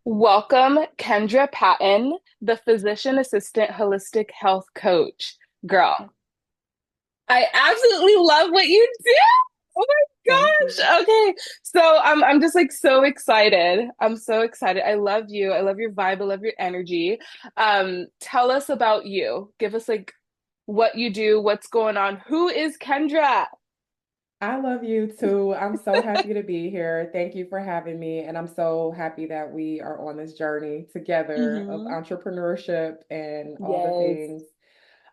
Welcome, Kendra Patton, the physician assistant holistic health coach. Girl, I absolutely love what you do. Oh my Thank you. gosh. Okay. So I'm just like so excited. I'm so excited. I love you. I love your vibe. I love your energy. Tell us about you. Give us like what you do, what's going on. Who is Kendra? I love you too. I'm so happy to be here. Thank you for having me. And I'm so happy that we are on this journey together of Hmm. entrepreneurship and all the Yes.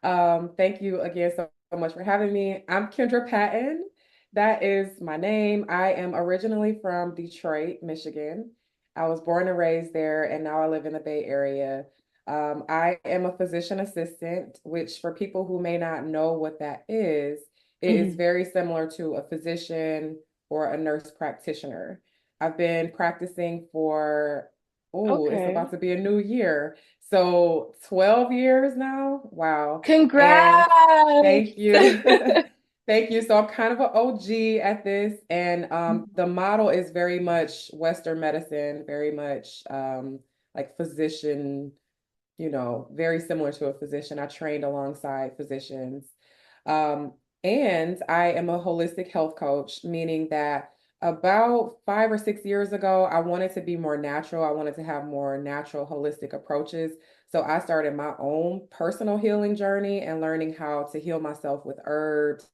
things. Thank you again so much for having me. I'm Kendra Patton. That is my name. I am originally from Detroit, Michigan. I was born and raised there, and now I live in the Bay Area. I am a physician assistant, which for people who may not know what that is, it is Hmm. very similar to a physician or a nurse practitioner. I've been practicing for, oh, it's Okay. about to be a new year. So 12 years now. Wow. And Congrats. thank you. Thank you. So I'm kind of an OG at this. And the model is very much Western medicine, very much like physician, very similar to a physician. I trained alongside physicians. Um, and I am a holistic health coach, meaning that about 5 or 6 years ago, I wanted to be more natural. I wanted to have more natural, holistic approaches. So I started my own personal healing journey and learning how to heal myself with herbs,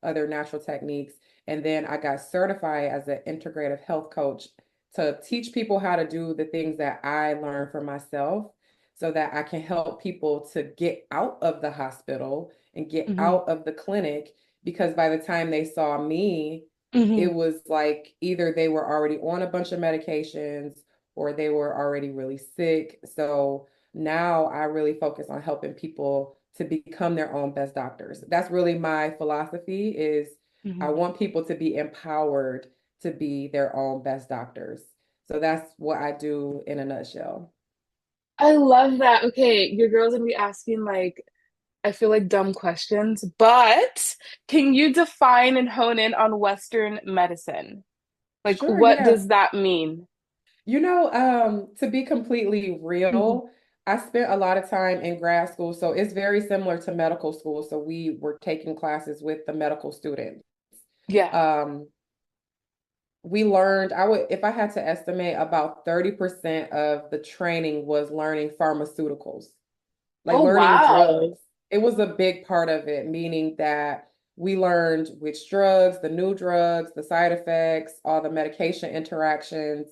other natural techniques. And then I got certified as an integrative health coach to teach people how to do the things that I learned for myself so that I can help people to get out of the hospital and get Hmm. out of the clinic because by the time they saw me, Hmm. it was like either they were already on a bunch of medications or they were already really sick. So now I really focus on helping people to become their own best doctors. That's really my philosophy is I Hmm. want people to be empowered to be their own best doctors. So that's what I do in a nutshell. I love that. Okay, your girl's gonna be asking like, I feel like dumb questions, but can you define and hone in on Western medicine? Like, Sure, what yeah. does that mean? To be completely Hmm. real, I spent a lot of time in grad school, so it's very similar to medical school. So we were taking classes with the medical students. Yeah. Um, we learned, if I had to estimate, about 30% of the training was learning pharmaceuticals, like Oh, learning wow. drugs. It was a big part of it, meaning that we learned which drugs, the new drugs, the side effects, all the medication interactions.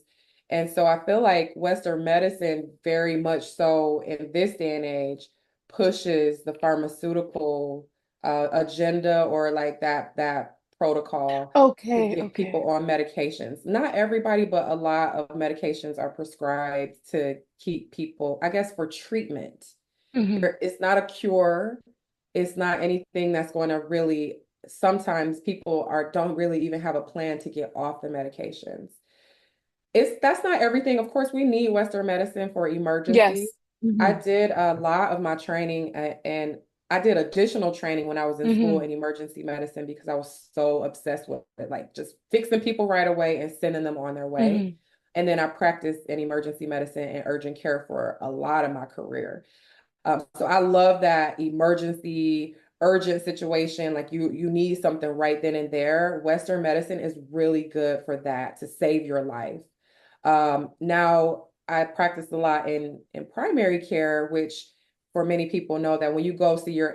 And so I feel like Western medicine very much so in this day and age pushes the pharmaceutical agenda or like that protocol to Okay, get okay. people on medications. Not everybody, but a lot of medications are prescribed to keep people, I guess, for treatment. Hmm. It's not a cure. It's not anything that's going to really, sometimes people don't really even have a plan to get off the medications. That's not everything. Of course, we need Western medicine for emergencies. Yes. Hmm. I did a lot of my training and I did additional training when I was in school Hmm. in emergency medicine because I was so obsessed with it, like just fixing people right away and sending them on their way. Hmm. And then I practiced in emergency medicine and urgent care for a lot of my career. So I love that emergency, urgent situation. Like you need something right then and there. Western medicine is really good for that to save your life. Now I practice a lot in primary care, which for many people know that when you go see your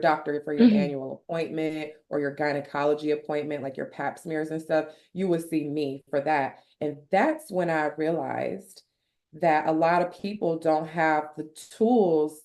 doctor for your Hmm. annual appointment or your gynecology appointment, like your pap smears and stuff, you would see me for that. And that's when I realized that a lot of people don't have the tools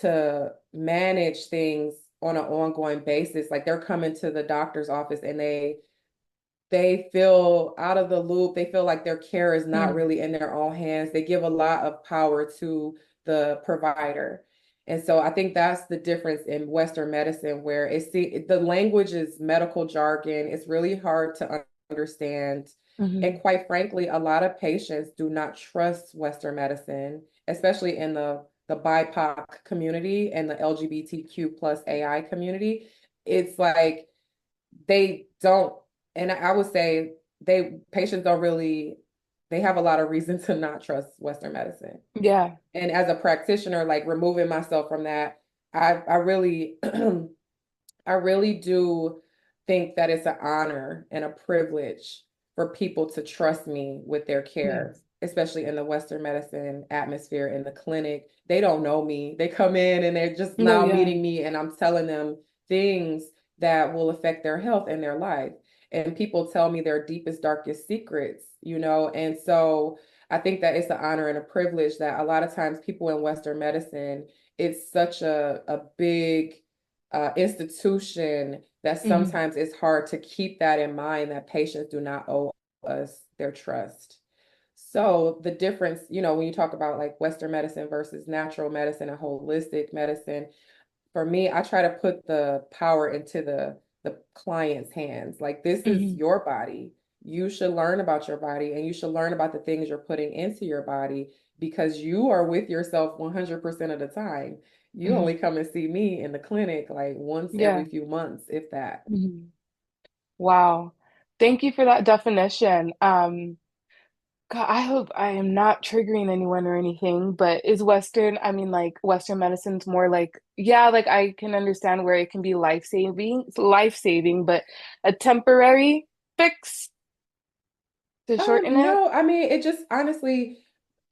to manage things on an ongoing basis. Like they're coming to the doctor's office and they feel out of the loop. They feel like their care is not Hmm. really in their own hands. They give a lot of power to the provider. And so I think that's the difference in Western medicine, where the language is medical jargon. It's really hard to understand. Hmm. And quite frankly, a lot of patients do not trust Western medicine, especially in the BIPOC community and the LGBTQ plus AI community. It's like they don't, and I would say patients don't really they have a lot of reason to not trust Western medicine. Yeah. And as a practitioner, like removing myself from that, I really I really do think that it's an honor and a privilege for people to trust me with their care, Yes. especially in the Western medicine atmosphere in the clinic. They don't know me. They come in and they're just No, now yeah. meeting me, and I'm telling them things that will affect their health and their life. And people tell me their deepest, darkest secrets, you know? And so I think that it's an honor and a privilege that a lot of times people in Western medicine, it's such a big institution that Hmm. sometimes it's hard to keep that in mind that patients do not owe us their trust. So the difference, you know, when you talk about like Western medicine versus natural medicine and holistic medicine, for me, I try to put the power into the client's hands. Like this is Hmm. your body. You should learn about your body and you should learn about the things you're putting into your body because you are with yourself 100% of the time. You only Hmm. come and see me in the clinic like once every Yeah. few months, if that. Hmm. Wow. Thank you for that definition. God, I hope I am not triggering anyone or anything, but is Western, I mean, like Western medicine's more like, yeah, like I can understand where it can be life-saving, but a temporary fix to shorten it. No, I mean, it just honestly,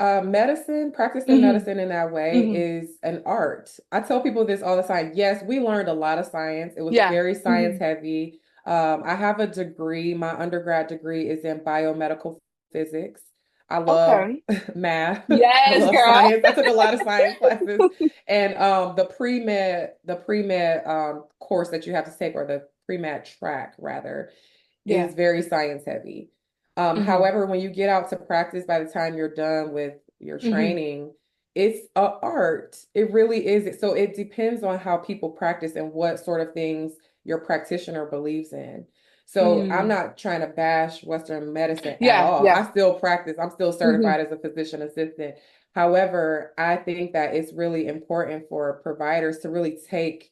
medicine, practicing Hmm. medicine in that way Hmm. is an art. I tell people this all the time. Yes, we learned a lot of science. It was Yeah. very science Hmm. heavy. I have a degree. My undergrad degree is in biomedical physics. I love Okay. math. I Yes, love girl. science. I took a lot of science classes. And the pre-med course that you have to take, or the pre-med track rather, Yeah. is very science heavy. Hmm. However, when you get out to practice, by the time you're done with your Hmm. training, it's a art. It really is. So it depends on how people practice and what sort of things your practitioner believes in. So I'm Hmm. not trying to bash Western medicine at Yeah. all. Yeah. I still practice. I'm still Hmm. certified as a physician assistant. However, I think that it's really important for providers to really take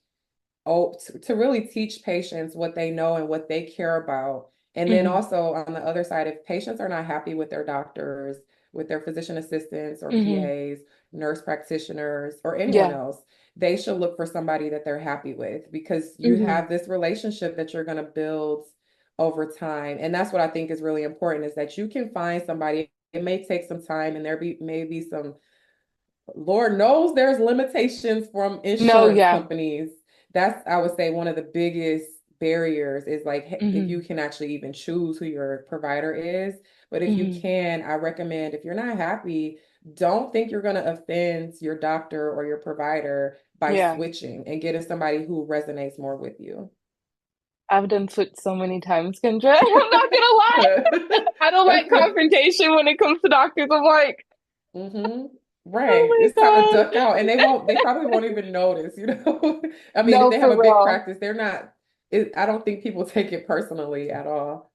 to really teach patients what they know and what they care about. And then Hmm. also on the other side, if patients are not happy with their doctors, with their physician assistants or Hmm. PAs, nurse practitioners, or anyone Yeah. else, they should look for somebody that they're happy with because you Hmm. have this relationship that you're going to build over time. And that's what I think is really important is that you can find somebody. It may take some time and maybe some, Lord knows there's limitations from No, insurance yeah. companies. That's, I would say, one of the biggest barriers is like if you Hmm. can actually even choose who your provider is. But if you Hmm. can, I recommend if you're not happy, don't think you're going to offend your doctor or your provider by Yeah. switching and getting somebody who resonates more with you. I've done switch so many times, Kendra. I'm not gonna lie. I don't like confrontation when it comes to doctors. I'm like, hmm Right. oh It's time to my duck God. out. And they probably won't even notice, you know? I mean, if No, they have for a big real. practice, I don't think people take it personally at all.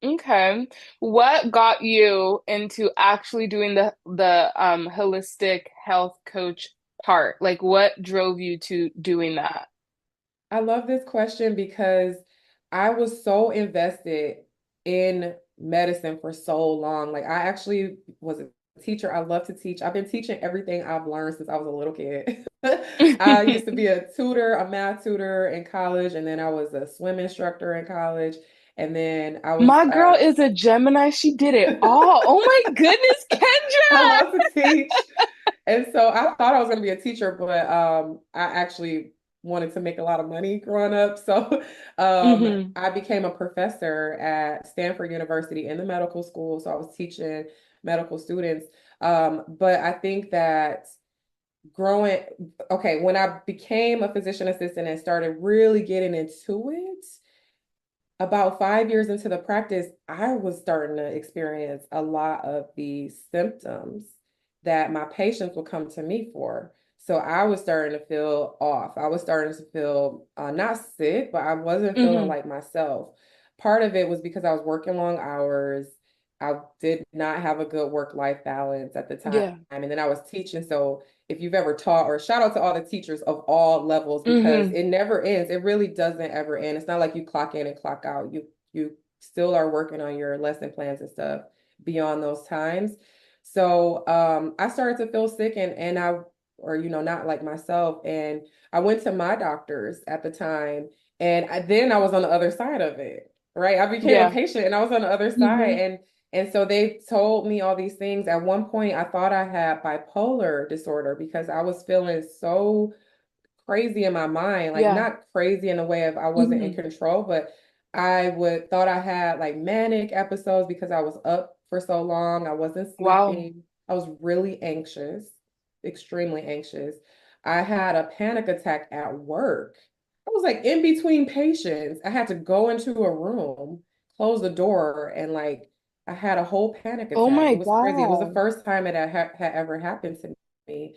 Okay. What got you into actually doing the holistic health coach part? Like what drove you to doing that? I love this question because I was so invested in medicine for so long. Like I actually was a teacher. I love to teach. I've been teaching everything I've learned since I was a little kid. I used to be a tutor, a math tutor in college, and then I was a swim instructor in college. And then I was My girl is a Gemini. She did it all. Oh my goodness, I Kendra. love to teach. And so I thought I was going to be a teacher, but I actually wanted to make a lot of money growing up. So Hmm. I became a professor at Stanford University in the medical school. So I was teaching medical students. But I think that growing, okay, when I became a physician assistant and started really getting into it, about 5 years into the practice, I was starting to experience a lot of the symptoms that my patients would come to me for. So I was starting to feel off. I was starting to feel not sick, but I wasn't feeling Hmm. like myself. Part of it was because I was working long hours. I did not have a good work-life balance at the time. Yeah. And then I was teaching. So if you've ever taught, or shout out to all the teachers of all levels because Hmm. it never ends. It really doesn't ever end. It's not like you clock in and clock out. You still are working on your lesson plans and stuff beyond those times. So I started to feel sick and I, or, not like myself. And I went to my doctors at the time and then I was on the other side of it, right? I became a Yeah. patient and I was on the other side. Hmm. And so they told me all these things. At one point, I thought I had bipolar disorder because I was feeling so crazy in my mind, like Yeah. not crazy in the way of I wasn't in Hmm. control, but I would thought I had like manic episodes because I was up for so long. I wasn't Wow. sleeping. I was really anxious, extremely anxious. I had a panic attack at work. I was like in between patients. I had to go into a room, close the door, and like I had a whole panic Oh attack. my It was crazy. It was the God. first time it had ever happened to me.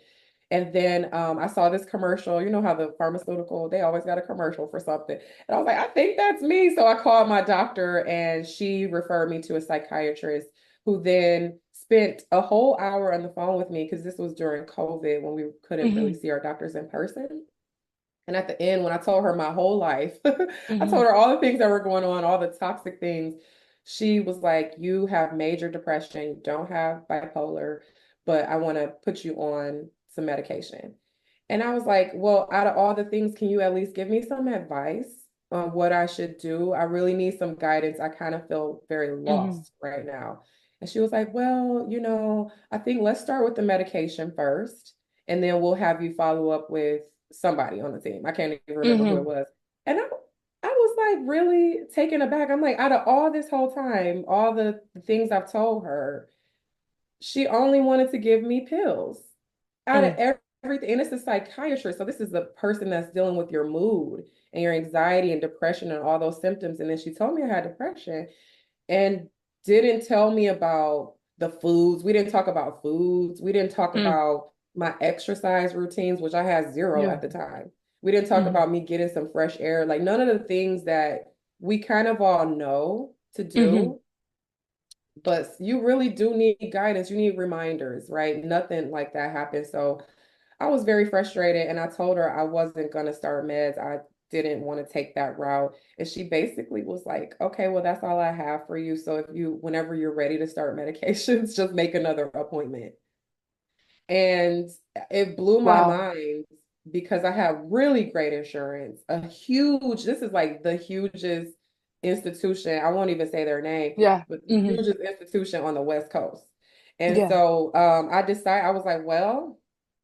And then I saw this commercial. You know how the pharmaceutical, they always got a commercial for something. And I was like, I think that's me. So I called my doctor and she referred me to a psychiatrist who then spent a whole hour on the phone with me because this was during COVID when we couldn't really Hmm. see our doctors in person. And at the end, when I told her my whole life, I Hmm. told her all the things that were going on, all the toxic things. She was like, you have major depression, you don't have bipolar, but I want to put you on some medication. And I was like, well, out of all the things, can you at least give me some advice on what I should do? I really need some guidance. I kind of feel very Hmm. lost right now. And she was like, well, I think let's start with the medication first, and then we'll have you follow up with somebody on the team. I can't even remember who it Hmm. was. And I was like really taken aback. I'm like, out of all this whole time, all the things I've told her, she only wanted to give me pills out of Hmm. everything. And it's a psychiatrist. So this is the person that's dealing with your mood and your anxiety and depression and all those symptoms. And then she told me I had depression and didn't tell me about the foods. We didn't talk about foods. We didn't talk Hmm. about my exercise routines, which I had zero Yeah. at the time. We didn't talk Hmm. about me getting some fresh air, like none of the things that we kind of all know to Hmm. do. But you really do need guidance. You need reminders, right? Nothing like that happened. So I was very frustrated and I told her I wasn't going to start meds. I didn't want to take that route. And she basically was like, okay, well, that's all I have for you. So whenever you're ready to start medications, just make another appointment. And it blew my Wow. mind because I have really great insurance, this is like the hugest institution. I won't even say their name, Yeah. but the Hmm. hugest institution on the West Coast. And Yeah. so I was like, well,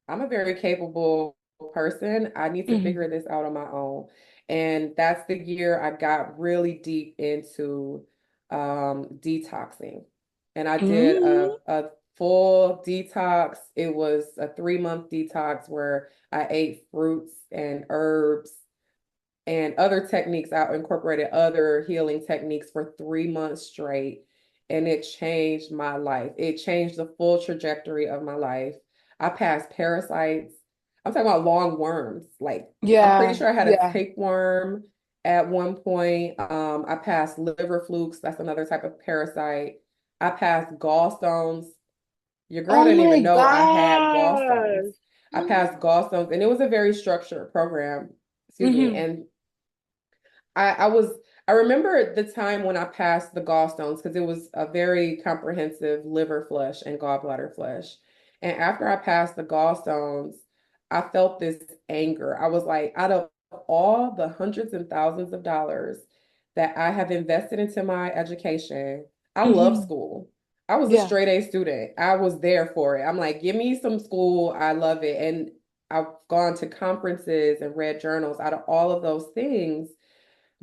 I'm a very capable person. I need to Hmm. figure this out on my own. And that's the year I got really deep into detoxing. And I did Hmm. a full detox. It was a 3-month detox where I ate fruits and herbs and other techniques. I incorporated other healing techniques for 3 months straight, and it changed my life. It changed the full trajectory of my life. I passed parasites. I'm talking about long worms. Like, I'm pretty Yeah. sure I had a Yeah. tapeworm at one point. I passed liver flukes. That's another type of parasite. I passed gallstones. Your girl Oh didn't my even know I had gallstones. gosh. I passed gallstones, and it was a very structured program. Excuse me. Hmm. And I was I remember the time when I passed the gallstones because it was a very comprehensive liver flush and gallbladder flush. And after I passed the gallstones, I felt this anger. I was like, out of all the hundreds and thousands of dollars that I have invested into my education, I love Hmm. school. I was a Yeah. straight A student. I was there for it. I'm like, give me some school. I love it. And I've gone to conferences and read journals. Out of all of those things,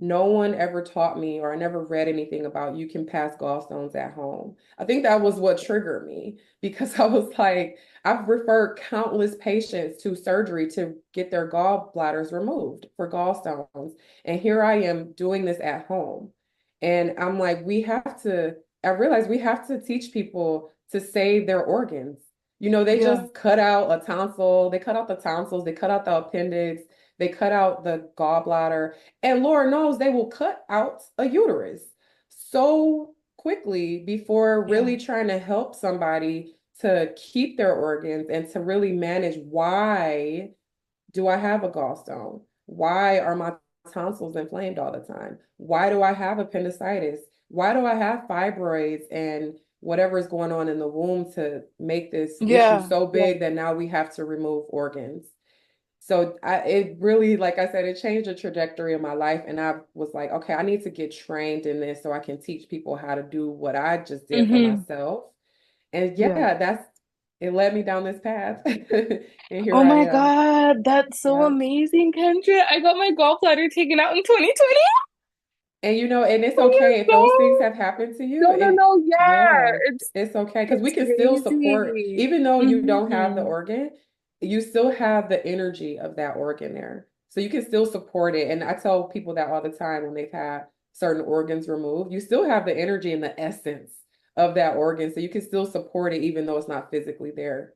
no one ever taught me, or I never read anything about you can pass gallstones at home. I think that was what triggered me because I was like, I've referred countless patients to surgery to get their gallbladders removed for gallstones. And here I am doing this at home. And I'm like, I realize we have to teach people to save their organs. They Yeah. just cut out a tonsil, they cut out the tonsils, they cut out the appendix, they cut out the gallbladder, and Lord knows they will cut out a uterus so quickly before Yeah. really trying to help somebody to keep their organs and to really manage, why do I have a gallstone? Why are my tonsils inflamed all the time? Why do I have appendicitis? Why do I have fibroids and whatever is going on in the womb to make this issue Yeah. so Yeah. big that now we have to remove organs. So it really, like I said, it changed the trajectory of my life. And I was like, okay, I need to get trained in this so I can teach people how to do what I just did for Hmm. myself. And Yeah. yeah, it led me down this path. And here Oh I my am. God, that's so Yeah. amazing, Kendra. I got my gallbladder taken out in 2020. And and it's Oh okay if my those things God. have happened to you. No, no, It, no. Yeah, yeah, it's okay because we it's can still support, crazy. even though you don't have the Hmm. organ, you still have the energy of that organ there. So you can still support it. And I tell people that all the time when they've had certain organs removed, you still have the energy and the essence of that organ. So you can still support it even though it's not physically there.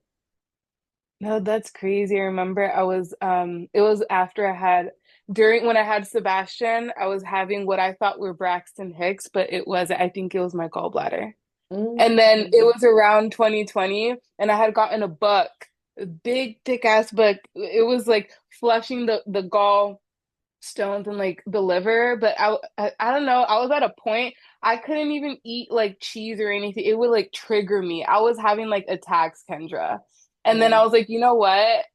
No, that's crazy. I remember it was after during when I had Sebastian, I was having what I thought were Braxton Hicks, but I think it was my gallbladder. And then it Mm. was around 2020, and I had gotten a book, a big, thick ass book. It was like flushing the gall stones and like the liver, but I don't know. I was at a point I couldn't even eat like cheese or anything. It would like trigger me. I was having like attacks, Kendra. And then I Yeah. was like, you know what?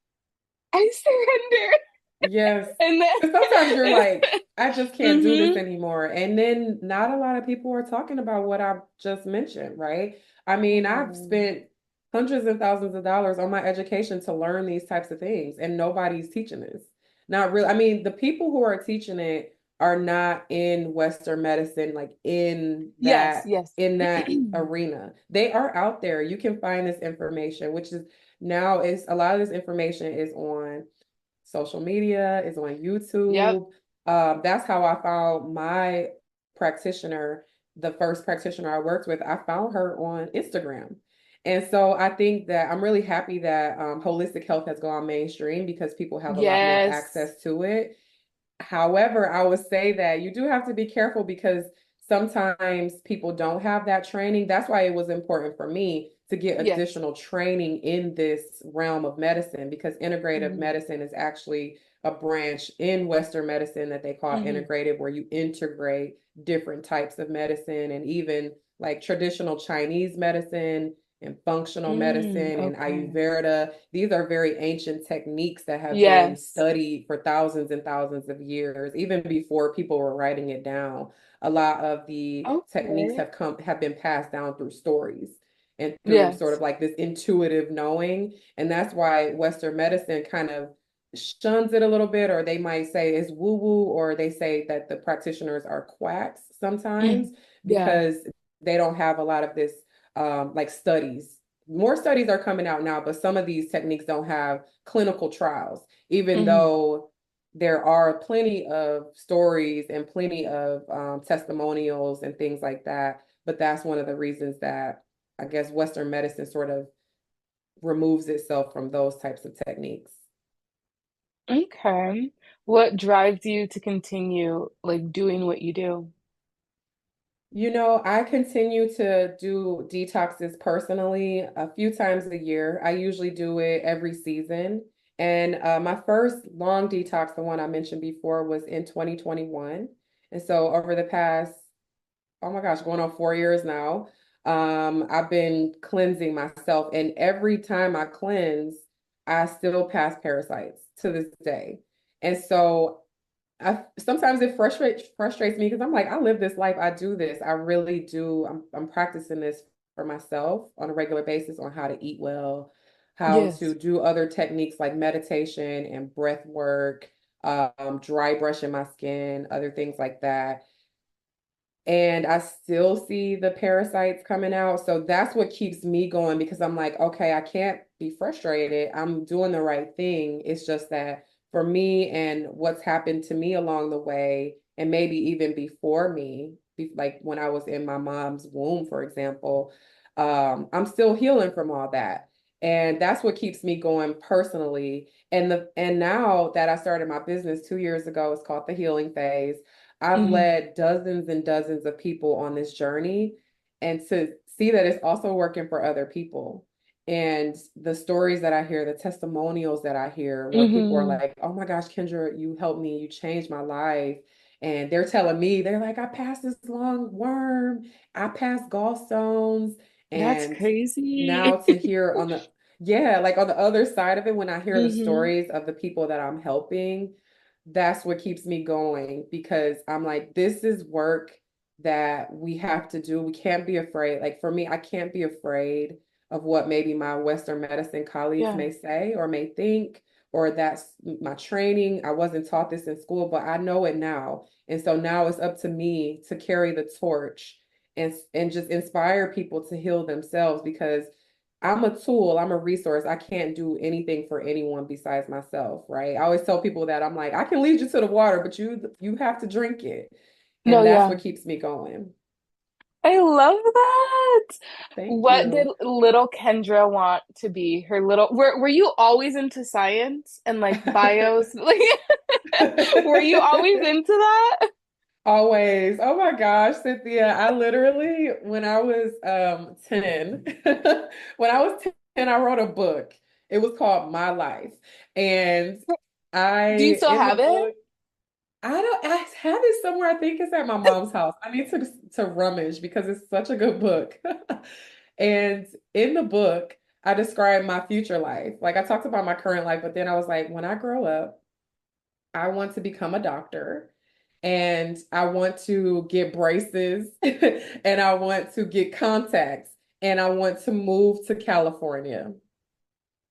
I surrender. Yes. And Because sometimes you're then like, I just can't do this hmm. anymore. And then not a lot of people are talking about what I just mentioned, right? I mean, I've Oh, spent hundreds of thousands of dollars on my education to learn these types of things, and nobody's teaching this. Not really. I mean, the people who are teaching it are not in Western medicine, like yes, yes. in that arena. They are out there. You can find this information, which is now is a lot of this information is on social media, is on Yep. YouTube. That's how I found my practitioner, the first practitioner I worked with. I found her on Instagram. And so I think that I'm really happy that holistic health has gone mainstream because people have a lot more Yes. access to it. However, I would say that you do have to be careful because sometimes people don't have that training. That's why it was important for me to get Yes. additional training in this realm of medicine because integrative Hmm. medicine is actually a branch in Western medicine that they call Hmm. integrative, where you integrate different types of medicine and even like traditional Chinese medicine and functional Mm, medicine and okay. Ayurveda. These are very ancient techniques that have been Yes. studied for thousands and thousands of years, even before people were writing it down. A lot of the techniques Okay. have been passed down through stories and through sort of Yes. like this intuitive knowing. And that's why Western medicine kind of shuns it a little bit, or they might say it's woo woo, or they say that the practitioners are quacks sometimes Mm. Yeah. because they don't have a lot of this like studies. More studies are coming out now, but some of these techniques don't have clinical trials, even Hmm. though there are plenty of stories and plenty of testimonials and things like that. But that's one of the reasons that I guess Western medicine sort of removes itself from those types of techniques. Okay. What drives you to continue like doing what you do? I continue to do detoxes personally a few times a year. I usually do it every season. And my first long detox, the one I mentioned before, was in 2021. And so over the past, oh my gosh, going on 4 years now, I've been cleansing myself. And every time I cleanse, I still pass parasites to this day. And so I sometimes it frustrates me because I'm like, I live this life, I do this, I really do. I'm practicing this for myself on a regular basis on how to eat well, how to Yes. do other techniques like meditation and breath work, dry brushing my skin, other things like that. And I still see the parasites coming out. So that's what keeps me going because I'm like, okay, I can't be frustrated. I'm doing the right thing. It's just that for me and what's happened to me along the way, and maybe even before me, like when I was in my mom's womb, for example, I'm still healing from all that. And that's what keeps me going personally. And now that I started my business 2 years ago, it's called the healing phase. I've Hmm. led dozens and dozens of people on this journey and to see that it's also working for other people. And the stories that I hear, the testimonials that I hear, where people are Hmm. like, oh my gosh, Kendra, you helped me, you changed my life. And they're telling me, they're like, I passed this long worm, I passed gallstones, That's And now crazy. to hear on the, yeah, like on the other side of it, when I hear the Hmm. stories of the people that I'm helping, that's what keeps me going because I'm like, this is work that we have to do. We can't be afraid. Like for me, I can't be afraid of what maybe my Western medicine colleagues Yeah. may say or may think, or that's my training. I wasn't taught this in school, but I know it now. And so now it's up to me to carry the torch and just inspire people to heal themselves because I'm a tool, I'm a resource. I can't do anything for anyone besides myself, right? I always tell people that I'm like, I can lead you to the water, but you have to drink it. No, And that's yeah. what keeps me going. I love that. Thank What did you. little Kendra want to be? Her little were you always into science and like bios? Like were you always into that? Always. Oh my gosh, Cynthia. I literally, when I was 10, when I was 10, I wrote a book. It was called My Life. And Do you still in the have it? book, I have it somewhere. I think it's at my mom's house. I need to rummage because it's such a good book. And in the book, I described my future life. Like I talked about my current life, but then I was like, when I grow up, I want to become a doctor and I want to get braces and I want to get contacts and I want to move to California.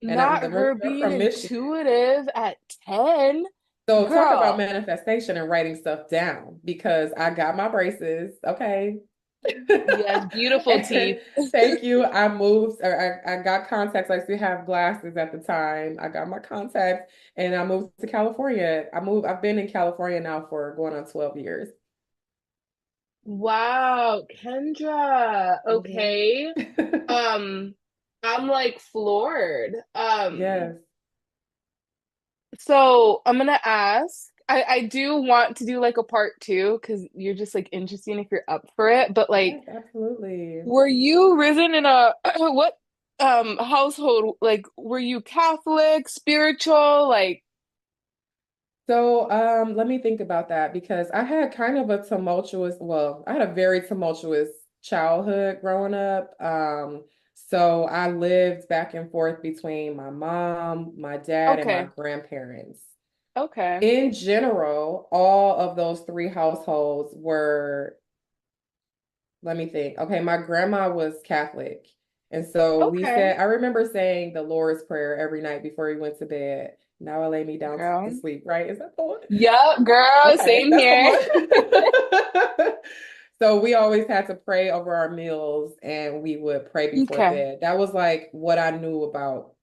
And Not we're her being from Michigan. intuitive at 10. So talk about Girl, manifestation and writing stuff down because I got my braces. Okay. yes, beautiful teeth. And thank you. I moved, or I got contacts. I used to have glasses at the time. I got my contacts and I moved to California. I've been in California now for going on 12 years. Wow, Kendra. Mhm. Okay. Um, I'm like floored. Yes. So I'm gonna ask. I do want to do like a part two because you're just like interesting if you're up for it. But like, Yes, absolutely. were you risen in a what household? Like, were you Catholic, spiritual? Like, So, let me think about that because I had kind of a I had a very tumultuous childhood growing up. So I lived back and forth between my mom, my dad, and my okay, grandparents. okay, In general, all of those three households were, let me think. Okay, my grandma was Catholic. And so okay, I remember saying the Lord's Prayer every night before we went to bed. Now I lay me down to girl. sleep, right? Is that the one? Yep, girl. Okay, Same that's the here. one. So we always had to pray over our meals and we would pray before Okay. bed. That was like what I knew about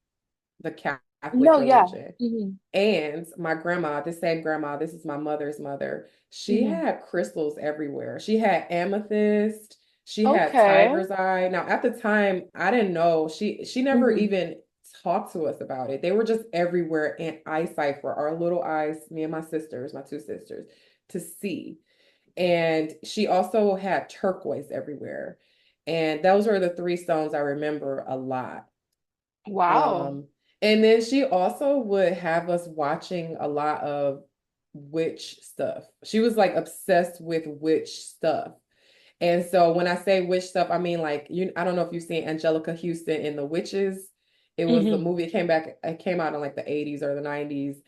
the Catholic No, yeah. religion. Hmm. And my grandma, the same grandma, this is my mother's mother, she Hmm. had crystals everywhere. She had amethyst, she had Okay. tiger's eye. Now, at the time, I didn't know. She never Hmm. even talked to us about it. They were just everywhere in eyesight for our little eyes, me and my sisters, my two sisters, to see. And she also had turquoise everywhere. And those were the three stones I remember a lot. Wow. Um, and then she also would have us watching a lot of witch stuff. She was like obsessed with witch stuff. And so when I say witch stuff, I mean like I don't know if you've seen Angelica Houston in The Witches. It was the Hmm. movie, it came out in like the 80s or the 90s.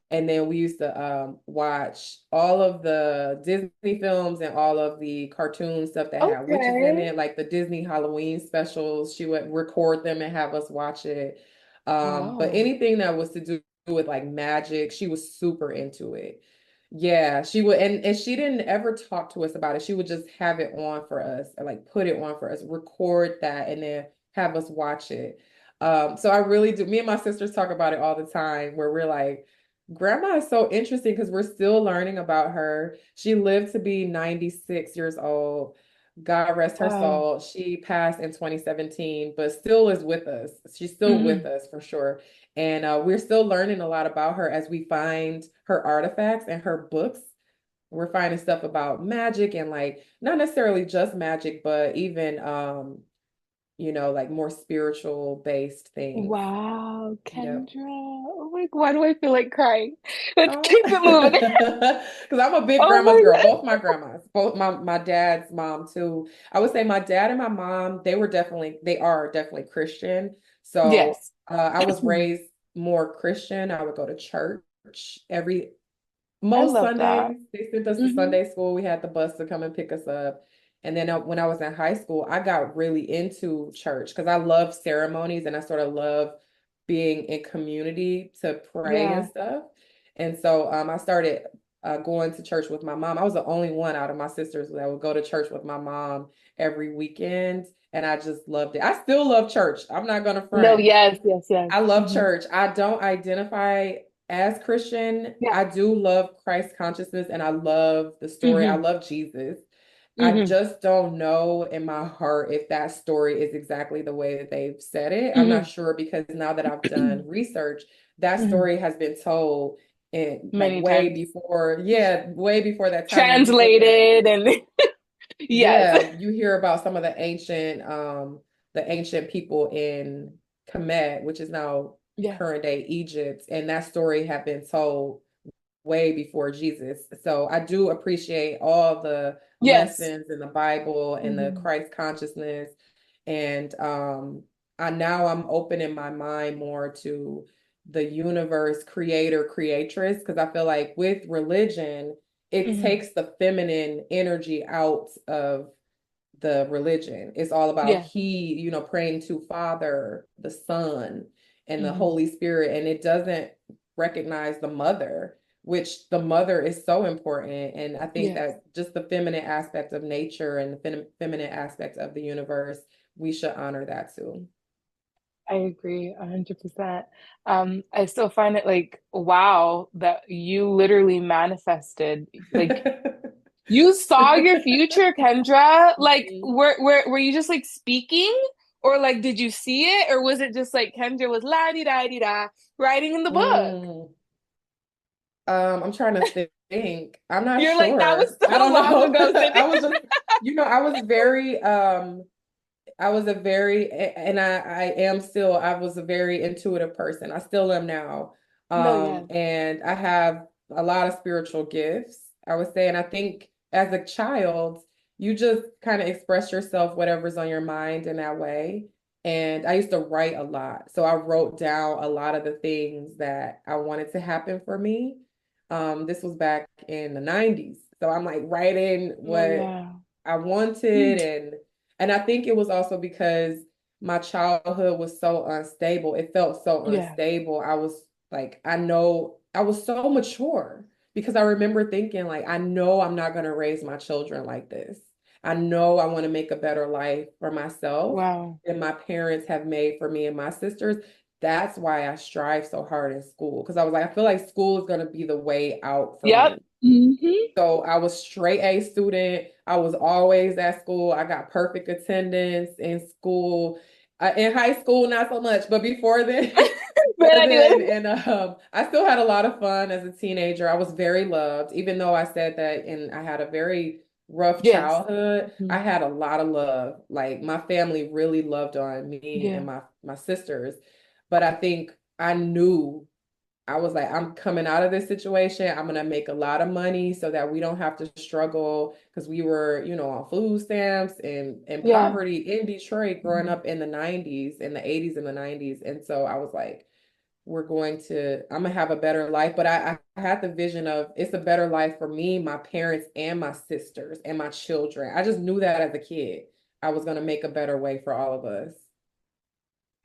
And then we used to watch all of the Disney films and all of the cartoon stuff that had witches in Okay. it, like the Disney Halloween specials. She would record them and have us watch it. But Wow. anything that was to do with like magic, she was super into it. Yeah, she would, and she didn't ever talk to us about it. She would just have it on for us, or like put it on for us, record that, and then have us watch it. So I really do. Me and my sisters talk about it all the time, where we're like, Grandma is so interesting because we're still learning about her. She lived to be 96 years old. God rest her Wow. soul. She passed in 2017, but still is with us. She's still with Hmm. us for sure. And we're still learning a lot about her as we find her artifacts and her books. We're finding stuff about magic and like not necessarily just magic, but even like more spiritual based things. Wow, Yep. Kendra. Oh my, why do I feel like crying? Let's Oh, keep it moving. because I'm a big Oh grandma's girl. my Both my grandmas, both my dad's mom too. I would say my dad and my mom, they are definitely Christian. God. So Yes. I was raised more Christian. I would go to church every I most love that. Sundays. They sent us to Hmm. Sunday school. We had the bus to come and pick us up. And then when I was in high school, I got really into church because I love ceremonies and I sort of love being in community to pray and Yeah. stuff. And so I started going to church with my mom. I was the only one out of my sisters that would go to church with my mom every weekend. And I just loved it. I still love church. I'm not going to No, front. yes, yes, yes. I love Hmm. church. I don't identify as Christian. Yeah. I do love Christ consciousness and I love the story. I Hmm. love Jesus. I Hmm. just don't know in my heart if that story is exactly the way that they've said it. I'm not Hmm. sure because now that I've done research, that Hmm. story has been told in like Many times. way before that time when you look at Translated and yes. yeah, you hear about some of the ancient people in Kemet, which is now Yeah. current day Egypt, and that story had been told way before Jesus. So I do appreciate all the Yes. lessons in the Bible and the Hmm. Christ consciousness. And I'm opening my mind more to the universe creator creatress because I feel like with religion, it Hmm. takes the feminine energy out of the religion. It's all about Yeah. praying to Father, the Son, and the Hmm. Holy Spirit, and it doesn't recognize the mother, which the mother is so important. And I think Yes. that just the feminine aspect of nature and the feminine aspect of the universe, we should honor that too. I agree 100%. I still find it like, wow, that you literally manifested, like you saw your future, Kendra. Like, were you just like speaking, or like did you see it, or was it just like Kendra was la di da di da writing in the book? Mm. I'm trying to think. I'm not You're like, that was sure. I so don't long know. ago, Cindy. I was just, I was a very, and I am still, I was a very intuitive person. I still am now. No, yes, And I have a lot of spiritual gifts, I would say. And I think as a child, you just kind of express yourself, whatever's on your mind in that way. And I used to write a lot. So I wrote down a lot of the things that I wanted to happen for me. This was back in the 90s. So I'm like writing no, what yeah, I wanted and I think it was also because my childhood was so unstable. It felt so yeah, unstable. I was like, I know I was so mature because I remember thinking, like, I know I'm not going to raise my children like this. I know I want to make a better life for myself wow, than my parents have made for me and my sisters. That's why I strive so hard in school because I was like, I feel like school is going to be the way out for yep, me. hmm, So I was straight A student. I was always at school. I got perfect attendance in school. In high school, not so much, but before then, but before anyways, then, and I still had a lot of fun as a teenager. I was very loved, even though I said that, and I had a very rough yes, childhood. I mhm, had a lot of love. Like my family really loved on me and yeah, my sisters, but I think I knew I was like, I'm coming out of this situation. I'm gonna make a lot of money so that we don't have to struggle because we were, on food stamps and yeah, poverty in Detroit growing mhm, up in the 90s, in the 80s and the 90s. And so I was like, I'm gonna have a better life. But I had the vision of it's a better life for me, my parents, and my sisters and my children. I just knew that as a kid. I was gonna make a better way for all of us.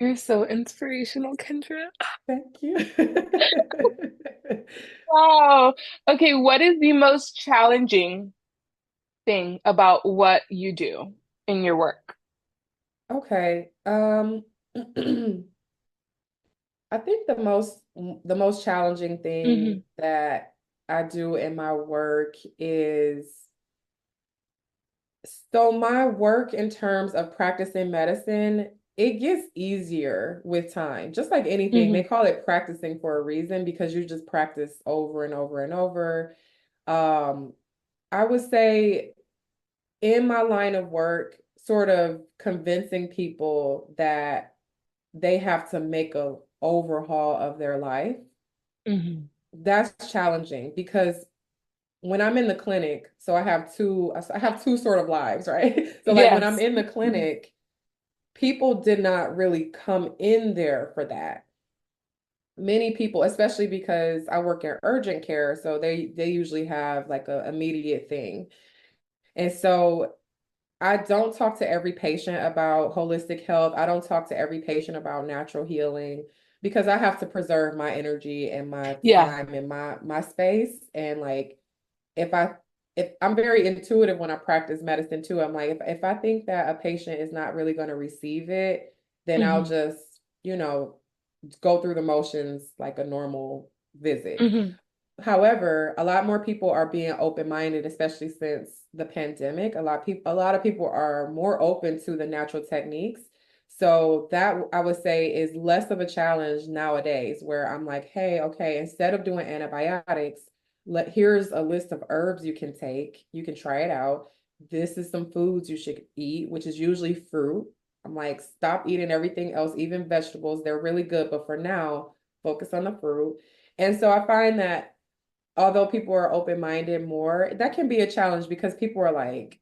you're so inspirational, Kendra. Thank you. Wow. Okay, what is the most challenging thing about what you do in your work? Okay. I think the most challenging thing Hmm. that I do in my work is so my work in terms of practicing medicine, it gets easier with time. Just like anything, they Hmm. call it practicing for a reason because you just practice over and over and over. Um, I would say in my line of work, sort of convincing people that they have to make a overhaul of their life, Hmm. that's challenging because when I'm in the clinic, so I have two sort of lives, right? So like when I'm Yes. in the clinic, people did not really come in there for that. Many people, especially because I work in urgent care, so they usually have like a immediate thing. And so I don't talk to every patient about holistic health. I don't talk to every patient about natural healing because I have to preserve my energy and my Yeah. time and my space. And like if I if I'm very intuitive when I practice medicine too, I'm like if I think that a patient is not really going to receive it, then I'll Hmm. just, go through the motions like a normal visit. Hmm. However, a lot more people are being open-minded, especially since the pandemic. A lot of people are more open to the natural techniques. So that I would say is less of a challenge nowadays, where I'm like, hey, okay, instead of doing antibiotics, here's a list of herbs you can take. You can try it out. This is some foods you should eat, which is usually fruit. I'm like, stop eating everything else, even vegetables. They're really good, but for now, focus on the fruit. And so I find that although people are open-minded more, that can be a challenge because people are like,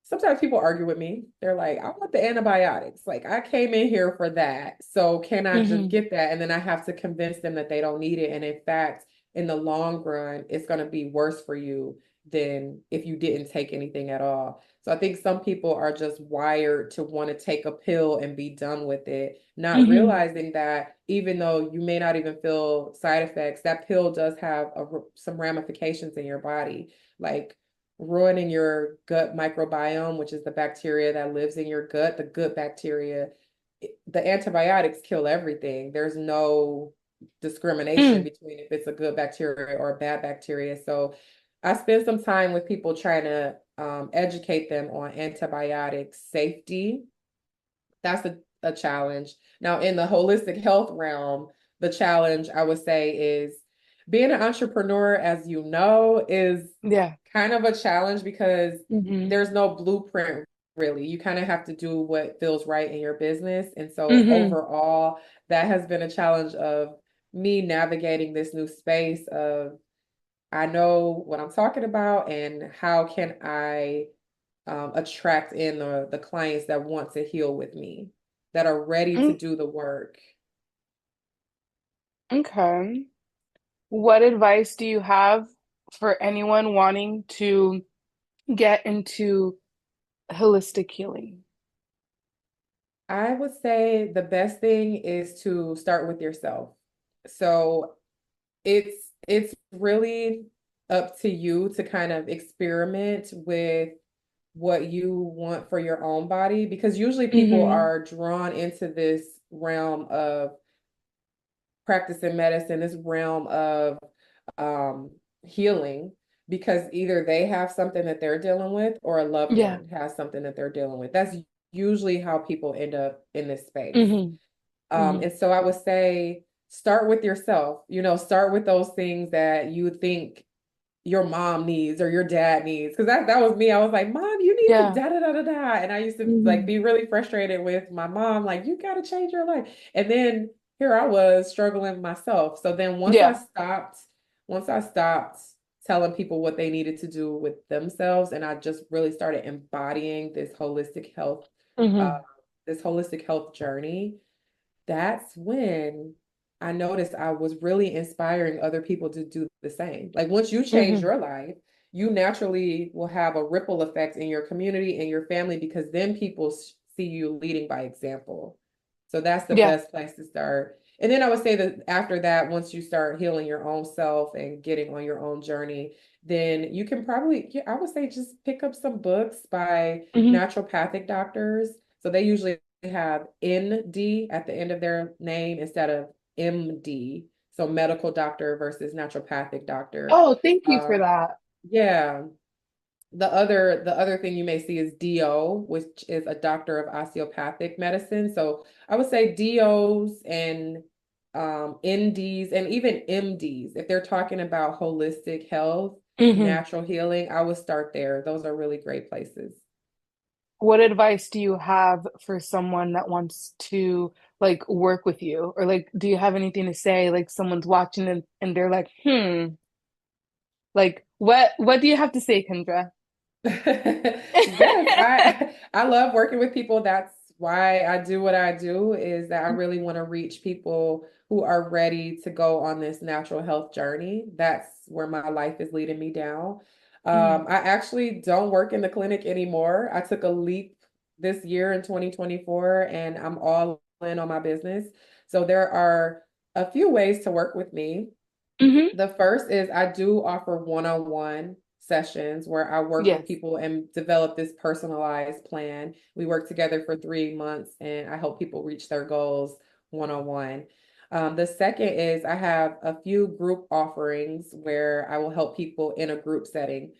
sometimes people argue with me. They're like, I want the antibiotics. Like, I came in here for that. So can I just Hmm. get that? And then I have to convince them that they don't need it. And in fact, in the long run, it's going to be worse for you than if you didn't take anything at all. So I think some people are just wired to want to take a pill and be done with it, not Hmm. realizing that even though you may not even feel side effects, that pill does have some ramifications in your body. Like ruining your gut microbiome, which is the bacteria that lives in your gut, the good bacteria. The antibiotics kill everything. There's no discrimination Mm. between if it's a good bacteria or a bad bacteria. So I spend some time with people trying to educate them on antibiotic safety. That's a challenge. Now, in the holistic health realm, the challenge I would say is being an entrepreneur, as you know, is Yeah. kind of a challenge because Hmm. there's no blueprint really. You kind of have to do what feels right in your business. And so Hmm. overall, that has been a challenge of me navigating this new space of I know what I'm talking about and how can I attract in the clients that want to heal with me, that are ready to do the work. Okay. What advice do you have for anyone wanting to get into holistic healing? I would say the best thing is to start with yourself. So it's really up to you to kind of experiment with what you want for your own body because usually people Hmm. are drawn into this realm of practicing medicine, this realm of healing, because either they have something that they're dealing with or a loved Yeah. one has something that they're dealing with. That's usually how people end up in this space. Hmm. Hmm. And so I would say start with yourself, start with those things that you think your mom needs or your dad needs. Because that was me. I was like, Mom, you need to Yeah. da da da da da. And I used to like Hmm. be really frustrated with my mom, like, you gotta change your life. And then here I was struggling myself. So then Yeah. once I stopped telling people what they needed to do with themselves, and I just really started embodying uh, Hmm. this holistic health journey, that's when I noticed I was really inspiring other people to do the same. Like once you change Hmm. your life, you naturally will have a ripple effect in your community and your family because then people see you leading by example. So that's the Yeah. best place to start. And then I would say that after that, once you start healing your own self and getting on your own journey, then you can probably, yeah, I would say just pick up some books by Hmm. naturopathic doctors. So they usually have ND at the end of their name instead of MD. So medical doctor versus naturopathic doctor. Oh, thank you for Um, that. yeah. The other thing you may see is DO, which is a doctor of osteopathic medicine. So I would say DOs and NDs and even MDs, if they're talking about holistic health, Hmm. natural healing, I would start there. Those are really great places. what advice do you have for someone that wants to like work with you? Or like, do you have anything to say? Like someone's watching and they're like, like what do you have to say, Kendra? Yes, I love working with people. That's why I do what I do, is that I really want to reach people who are ready to go on this natural health journey. That's where my life is leading me down. Mhm. I actually don't work in the clinic anymore. I took a leap this year in 2024 and I'm all in on my business. So there are a few ways to work with me. Hmm. The first is I do offer one-on-one sessions where I work with Yes. people and develop this personalized plan. We work together for 3 months and I help people reach their goals one-on-one. The second is I have a few group offerings where I will help people in a group setting.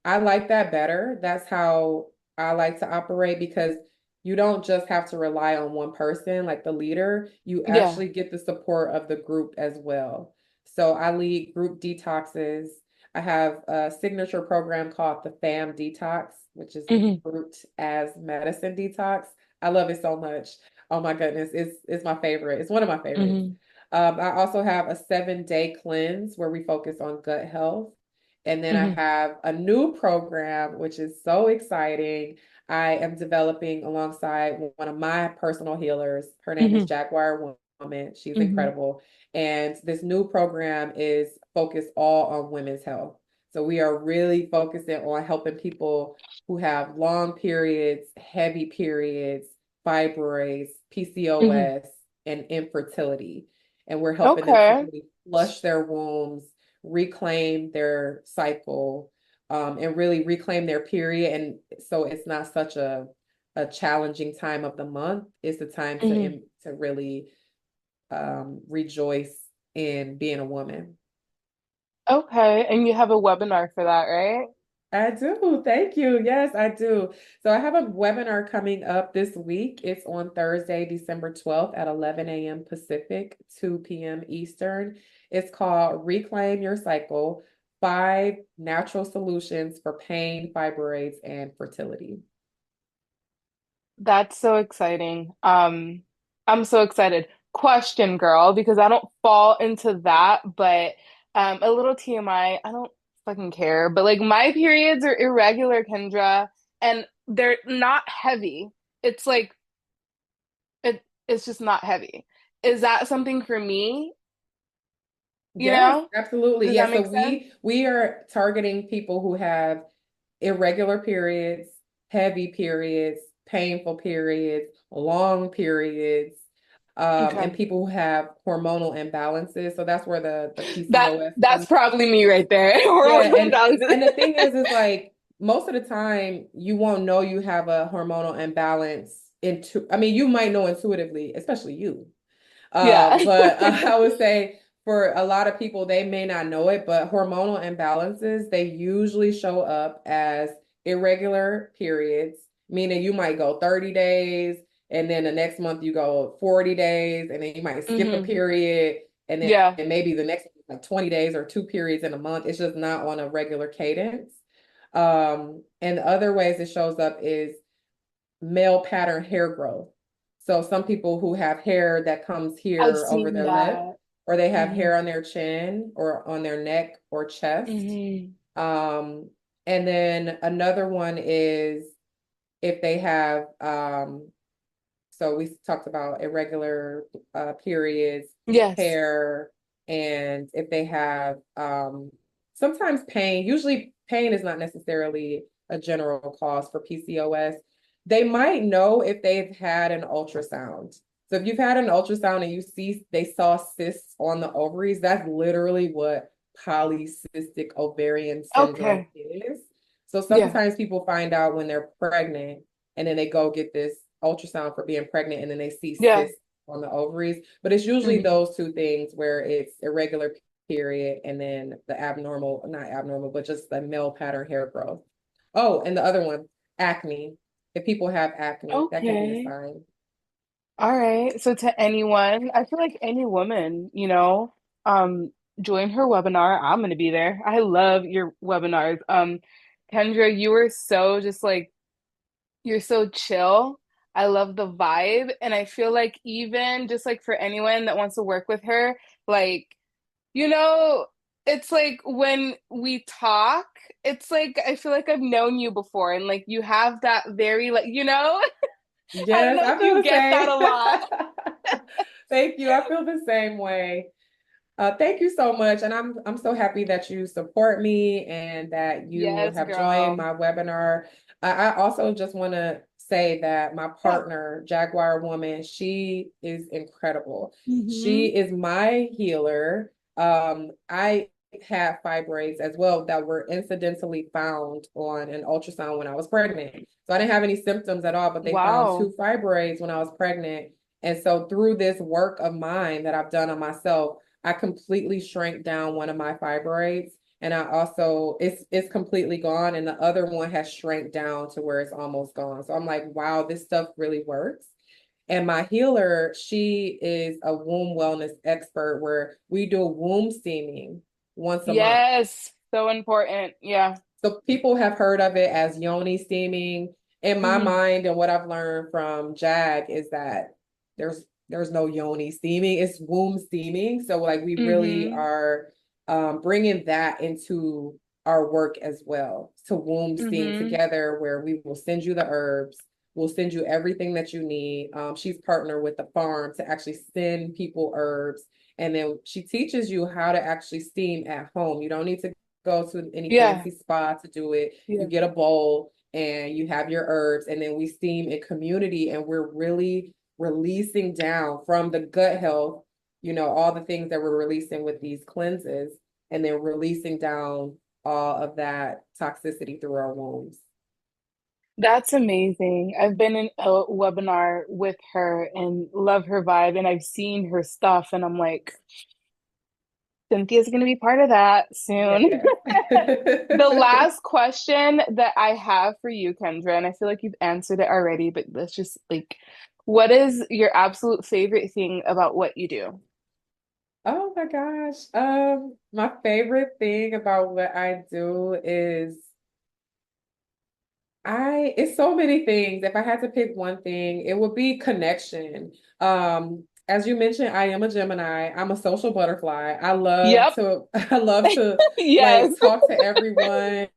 I like that better. That's how I like to operate because you don't just have to rely on one person, like the leader, you Yeah. actually get the support of the group as well. So I lead group detoxes. I have a signature program called the FAM Detox, which is Hmm. fruit as medicine detox. I love it so much. Oh my goodness, it's my favorite. It's one of my favorites. Hmm. I also have a 7-day cleanse where we focus on gut health. And then I Hmm. have a new program, which is so exciting. I am developing alongside one of my personal healers. Her name is Hmm. Jaguar Woman. She's Hmm. incredible. And this new program is focused all on women's health. So we are really focusing on helping people who have long periods, heavy periods, fibroids, Hmm. PCOS, and infertility. And we're helping them to Okay. really flush their wombs, reclaim their cycle, and really reclaim their period. And so it's not such a challenging time of the month. It's the time Hmm. to really rejoice in being a woman. Okay. And you have a webinar for that, right? I do. Thank you. Yes, I do. So I have a webinar coming up this week. It's on Thursday, December 12th at 11 a.m. Pacific, 2 p.m. Eastern. It's called Reclaim Your Cycle, 5 Natural Solutions for Pain, Fibroids, and Fertility. That's so exciting. I'm so excited. Question, girl, because I don't fall into that, but a little TMI, I don't fucking care. But like my periods are irregular, Kendra, and they're not heavy. It's like it's just not heavy. Is that something for me? You Yes, know? absolutely. Does that Yes. So make sense? we are targeting people who have irregular periods, heavy periods, painful periods, long periods, and Okay. people who have hormonal imbalances. So that's where the That PCOS that's comes. probably me right there. Yeah, Hormonal imbalances. and the thing is like most of the time you won't know you have a hormonal imbalance I mean, you might know intuitively, especially you. Yeah. But I would say for a lot of people, they may not know it, but hormonal imbalances, they usually show up as irregular periods, meaning you might go 30 days and then the next month you go 40 days and then you might skip a Hmm. period and then Yeah. maybe the next like 20 days or 2 periods in a month. It's just not on a regular cadence. And the other ways it shows up is male pattern hair growth. So some people who have hair that comes I've here over seen their lip, that. or they have Hmm. hair on their chin or on their neck or chest. Hmm. Um, and then another one is if they have, so we talked about irregular periods, Yes. hair, and if they have sometimes pain, usually pain is not necessarily a general cause for PCOS. They might know if they've had an ultrasound. So if you've had an ultrasound and you see they saw cysts on the ovaries, that's literally what polycystic ovarian syndrome Okay. is. So Yeah. sometimes people find out when they're pregnant and then they go get this ultrasound for being pregnant and then they see Yeah. cysts on the ovaries. But it's usually Hmm. those two things where it's irregular period and then the abnormal, not abnormal, but just the male pattern hair growth. Oh, and the other one, acne. If people have acne, that can be a Okay. sign. All right. So to anyone, I feel like any woman, um, join her webinar. I'm gonna be there. I love your webinars. Kendra, you were so just like You're so chill. I love the vibe. And I feel like even just like for anyone that wants to work with her, like, you know, it's like when we talk, it's like I feel like I've known you before and like you have that very like, I don't Yes, know I if feel you the get that a lot. same. Thank you. I feel the same way. Thank you so much, and I'm so happy that you support me and that you Yes, have joined girl. my webinar. I also just want to say that my Yeah. partner, Jaguar Woman, she is incredible. She Hmm. is my healer. I had fibroids as well that were incidentally found on an ultrasound when I was pregnant. So I didn't have any symptoms at all, but they found Wow. two fibroids when I was pregnant. And so through this work of mine that I've done on myself, I completely shrank down one of my fibroids, and I also it's completely gone, and the other one has shrank down to where it's almost gone. So I'm like, wow, this stuff really works. And my healer, she is a womb wellness expert where we do womb steaming once a month. Yes. So important. Yeah. So people have heard of it as yoni steaming. In my Hmm. mind, and what I've learned from Jag is that there's no yoni steaming, it's womb steaming. So like we really Hmm. are bringing that into our work as well, to womb steam Hmm. together, where we will send you the herbs, we'll send you everything that you need. She's partnered with the farm to actually send people herbs, and then she teaches you how to actually steam at home. You don't need to go to any Yeah. fancy spa to do it. You Yeah. get a bowl and you have your herbs, and then we steam in community, and we're really releasing down from the gut health, all the things that we're releasing with these cleanses, and then releasing down all of that toxicity through our wombs. That's amazing. I've been in a webinar with her and love her vibe, and I've seen her stuff, and I'm like, Cynthia's going to be part of that soon. Yes. The last question that I have for you, Kendra, and I feel like you've answered it already, but let's just like, what is your absolute favorite thing about what you do? Oh my gosh. My favorite thing about what I do is it's so many things. If I had to pick one thing, it would be connection. As you mentioned, I am a Gemini. I'm a social butterfly. I love Yep. to I love to Yes. like talk to everyone.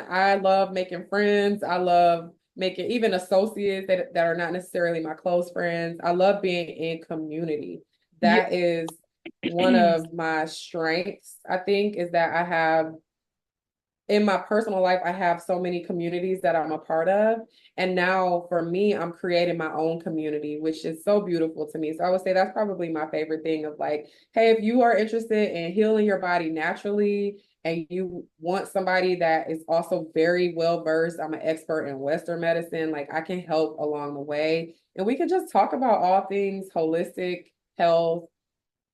I love making friends. I love making even associates that are not necessarily my close friends. I love being in community. Yeah. That is one of my strengths, I think, is that I have in my personal life, I have so many communities that I'm a part of. And now for me, I'm creating my own community, which is so beautiful to me. So I would say that's probably my favorite thing of like, hey, if you are interested in healing your body naturally and you want somebody that is also very well versed, I'm an expert in Western medicine, like I can help along the way. And we can just talk about all things holistic health.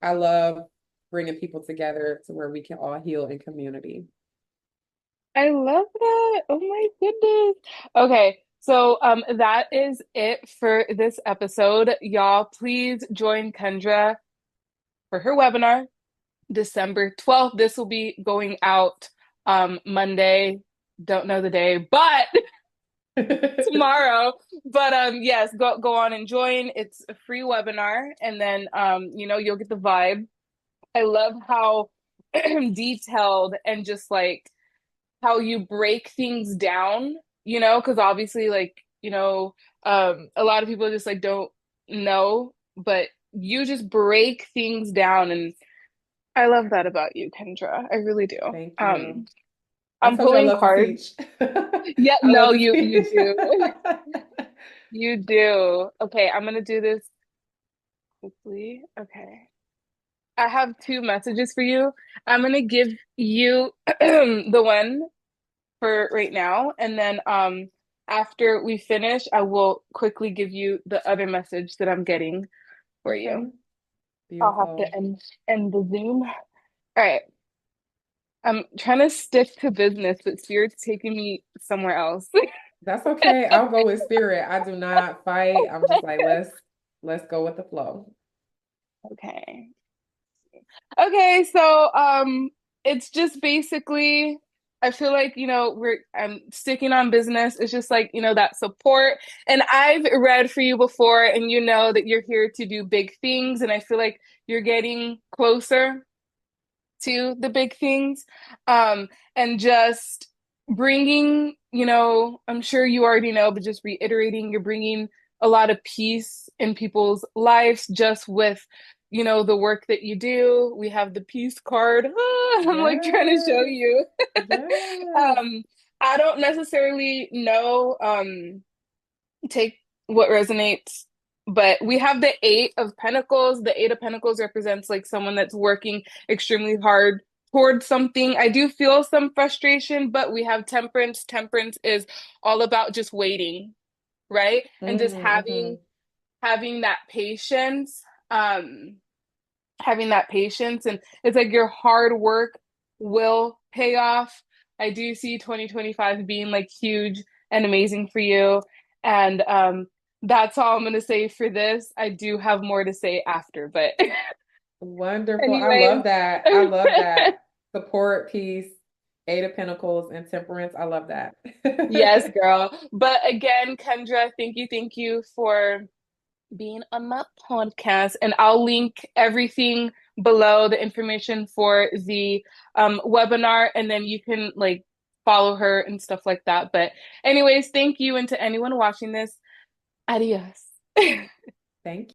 I love bringing people together to where we can all heal in community. I love that. Oh my goodness. Okay, so that is it for this episode. Y'all, please join Kendra for her webinar December 12th. This will be going out Monday. Don't know the day, but tomorrow. But yes, go on and join. It's a free webinar and then you'll get the vibe. I love how detailed and just like how you break things down, because obviously like, a lot of people just like don't know, but you just break things down and I love that about you, Kendra. I really do. Thank Um, you. I I'm told you I pulling love to cards. teach. Yeah, I love no, to you teach. do. You do. Okay, I'm gonna do this quickly. Okay. I have two messages for you. I'm gonna give you the one for right now, and then after we finish, I will quickly give you the other message that I'm getting for Okay, you. I'll have to beautiful. end the Zoom. All right. I'm trying to stick to business, but Spirit's taking me somewhere else. That's okay. I'll go with spirit. I do not fight. I'm just like, let's go with the flow. Okay. Okay, so it's just basically I feel like, I'm sticking on business. It's just like, that support. And I've read for you before, and you know that you're here to do big things. And I feel like you're getting closer to the big things. And just bringing, I'm sure you already know, but just reiterating, you're bringing a lot of peace in people's lives just with, the work that you do. We have the peace card. I'm like trying to show Yes, you. yes. um, I don't necessarily know, take what resonates. But we have the Eight of Pentacles. The Eight of Pentacles represents like someone that's working extremely hard towards something. I do feel some frustration, but we have Temperance. Temperance is all about just waiting, right? And just Mm-hmm. having that patience. Having that patience, and it's like your hard work will pay off. I do see 2025 being like huge and amazing for you. And that's all I'm going to say for this. I do have more to say after, but Wonderful. I love anyways. that. I love that. Support, peace, Eight of Pentacles, and Temperance. I love that. Yes, girl. But again, Kendra, thank you for being on my podcast. And I'll link everything below, the information for the webinar, and then you can like follow her and stuff like that. But, anyways, thank you. And to anyone watching this, adios. Thank you.